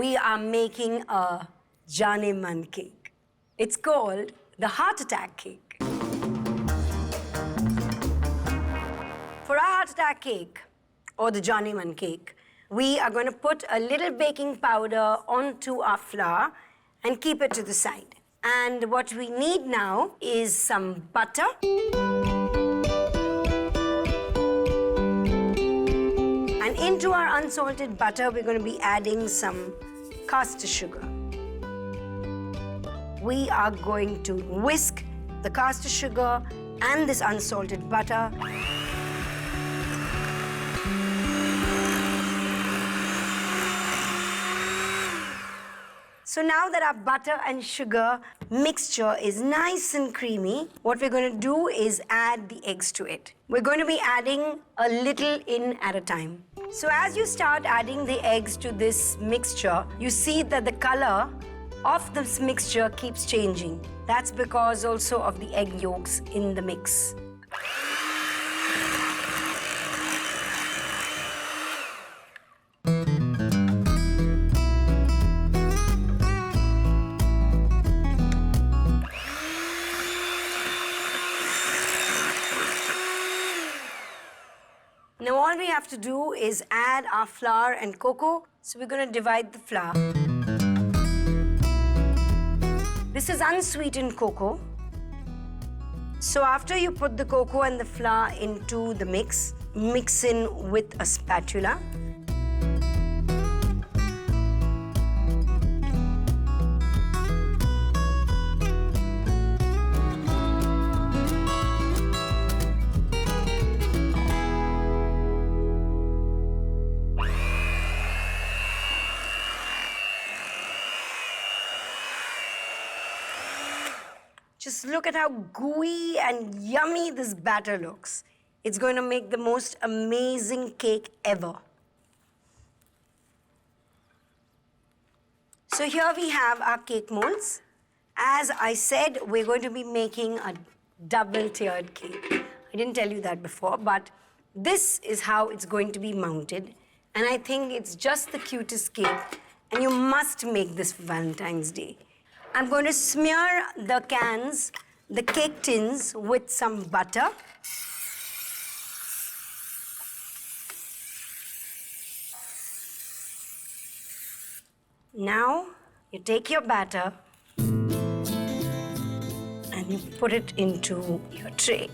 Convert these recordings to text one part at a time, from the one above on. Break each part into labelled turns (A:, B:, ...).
A: we are making a Jane-man cake. It's called the heart attack cake. For our heart attack cake, or the Jane-man cake, we are going to put a little baking powder onto our flour and keep it to the side. And what we need now is some butter. And into our unsalted butter, we're going to be adding some castor sugar. We are going to whisk the castor sugar and this unsalted butter. So now that our butter and sugar mixture is nice and creamy, what we're going to do is add the eggs to it. We're going to be adding a little in at a time. So as you start adding the eggs to this mixture, you see that the color of this mixture keeps changing. That's because also of the egg yolks in the mix. Now all we have to do is add our flour and cocoa. So we're going to divide the flour. This is unsweetened cocoa. So after you put the cocoa and the flour into the mix in with a spatula. Just look at how gooey and yummy this batter looks. It's going to make the most amazing cake ever. So here we have our cake molds. As I said, we're going to be making a double-tiered cake. I didn't tell you that before, but this is how it's going to be mounted. And I think it's just the cutest cake, and you must make this for Valentine's Day. I'm going to smear the cans, the cake tins, with some butter. Now, you take your batter and you put it into your tray.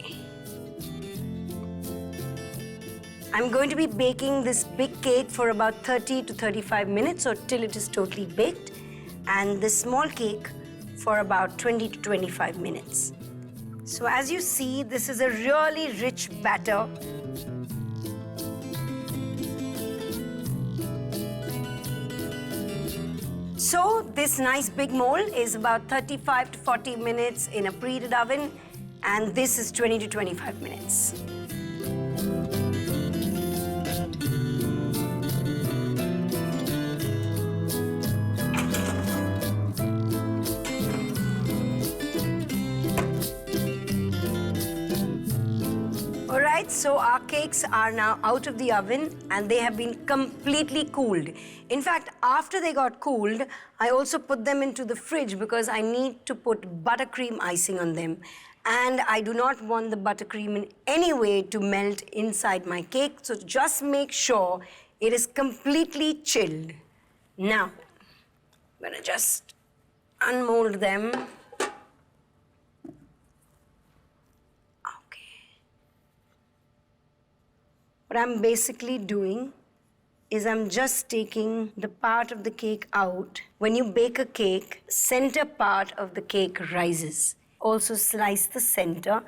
A: I'm going to be baking this big cake for about 30 to 35 minutes or till it is totally baked. And this small cake for about 20 to 25 minutes. So as you see, this is a really rich batter. So this nice big mold is about 35 to 40 minutes in a preheated oven, and this is 20 to 25 minutes. So our cakes are now out of the oven and they have been completely cooled. In fact, after they got cooled, I also put them into the fridge because I need to put buttercream icing on them. And I do not want the buttercream in any way to melt inside my cake. So just make sure it is completely chilled. Now, I'm gonna just unmold them. What I'm basically doing is I'm just taking the part of the cake out. When you bake a cake, center part of the cake rises. Also slice the center.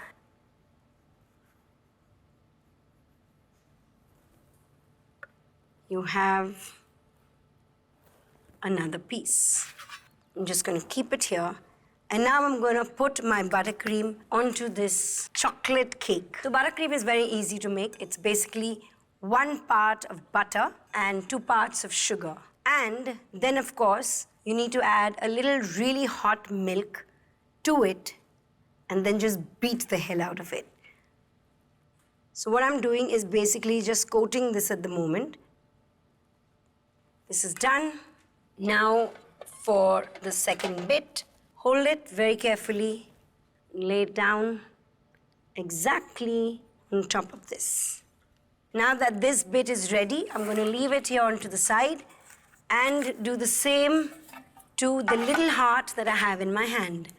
A: You have another piece. I'm just going to keep it here. And now I'm going to put my buttercream onto this chocolate cake. So buttercream is very easy to make. It's basically 1 part of butter and 2 parts of sugar. And then, of course, you need to add a little really hot milk to it and then just beat the hell out of it. So what I'm doing is basically just coating this at the moment. This is done. Now for the second bit, hold it very carefully, lay it down exactly on top of this. Now that this bit is ready, I'm going to leave it here onto the side and do the same to the little heart that I have in my hand.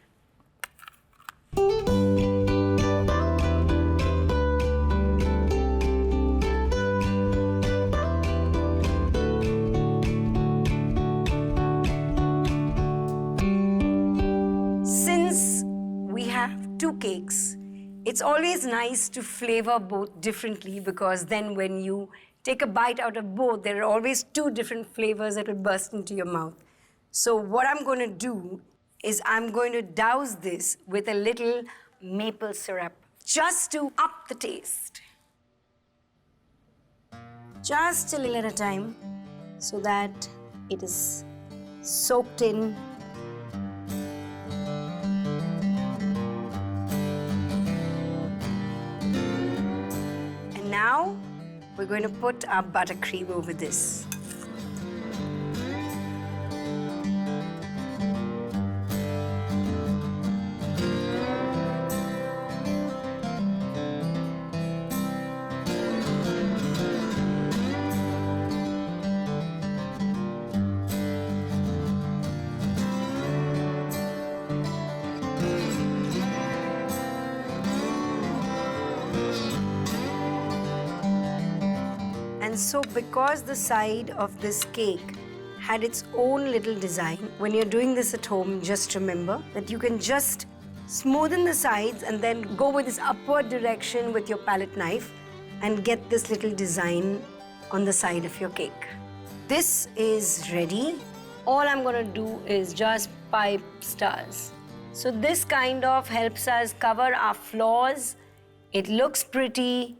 A: Since we have two cakes, it's always nice to flavor both differently, because then when you take a bite out of both, there are always two different flavors that will burst into your mouth. So what I'm going to do is I'm going to douse this with a little maple syrup just to up the taste. Just a little at a time so that it is soaked in. And now we're going to put our buttercream over this. And so because the side of this cake had its own little design, when you're doing this at home, just remember that you can just smoothen the sides and then go with this upward direction with your palette knife and get this little design on the side of your cake. This is ready. All I'm going to do is just pipe stars. So this kind of helps us cover our flaws. It looks pretty.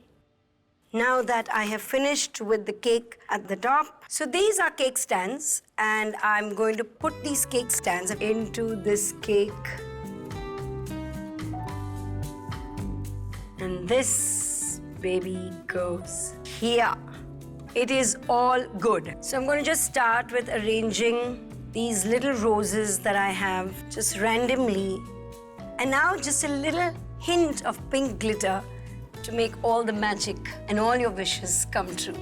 A: Now that I have finished with the cake at the top, so these are cake stands, and I'm going to put these cake stands into this cake. And this baby goes here. It is all good. So I'm going to just start with arranging these little roses that I have just randomly. And now just a little hint of pink glitter to make all the magic and all your wishes come true.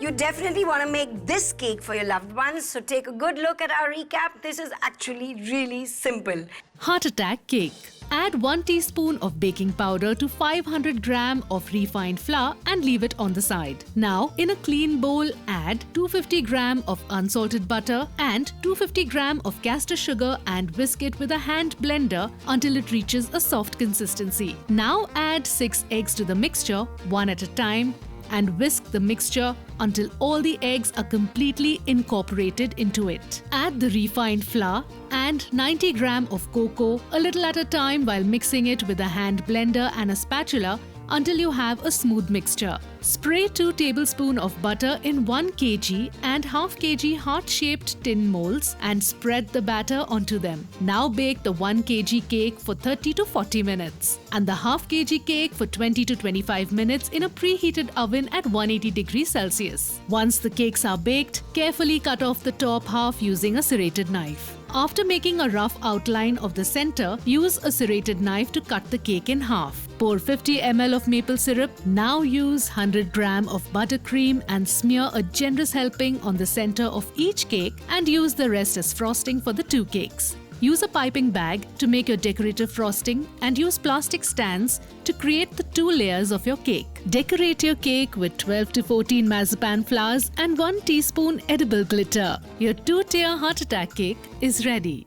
A: You definitely want to make this cake for your loved ones, so take a good look at our recap. This is actually really simple.
B: Heart attack cake. Add 1 teaspoon of baking powder to 500 gram of refined flour and leave it on the side. Now, in a clean bowl, add 250 gram of unsalted butter and 250 gram of castor sugar and whisk it with a hand blender until it reaches a soft consistency. Now add 6 eggs to the mixture, one at a time, and whisk the mixture until all the eggs are completely incorporated into it. Add the refined flour and 90 gram of cocoa a little at a time while mixing it with a hand blender and a spatula until you have a smooth mixture. Spray 2 tablespoons of butter in 1 kg and half kg heart-shaped tin molds and spread the batter onto them. Now bake the 1 kg cake for 30 to 40 minutes and the half kg cake for 20 to 25 minutes in a preheated oven at 180 degrees Celsius. Once the cakes are baked, carefully cut off the top half using a serrated knife. After making a rough outline of the center, use a serrated knife to cut the cake in half. Pour 50 ml of maple syrup. Now use 100 gram of buttercream and smear a generous helping on the center of each cake and use the rest as frosting for the 2 cakes. Use a piping bag to make your decorative frosting and use plastic stands to create the 2 layers of your cake. Decorate your cake with 12 to 14 marzipan flowers and 1 teaspoon edible glitter. Your 2-tier heart attack cake is ready.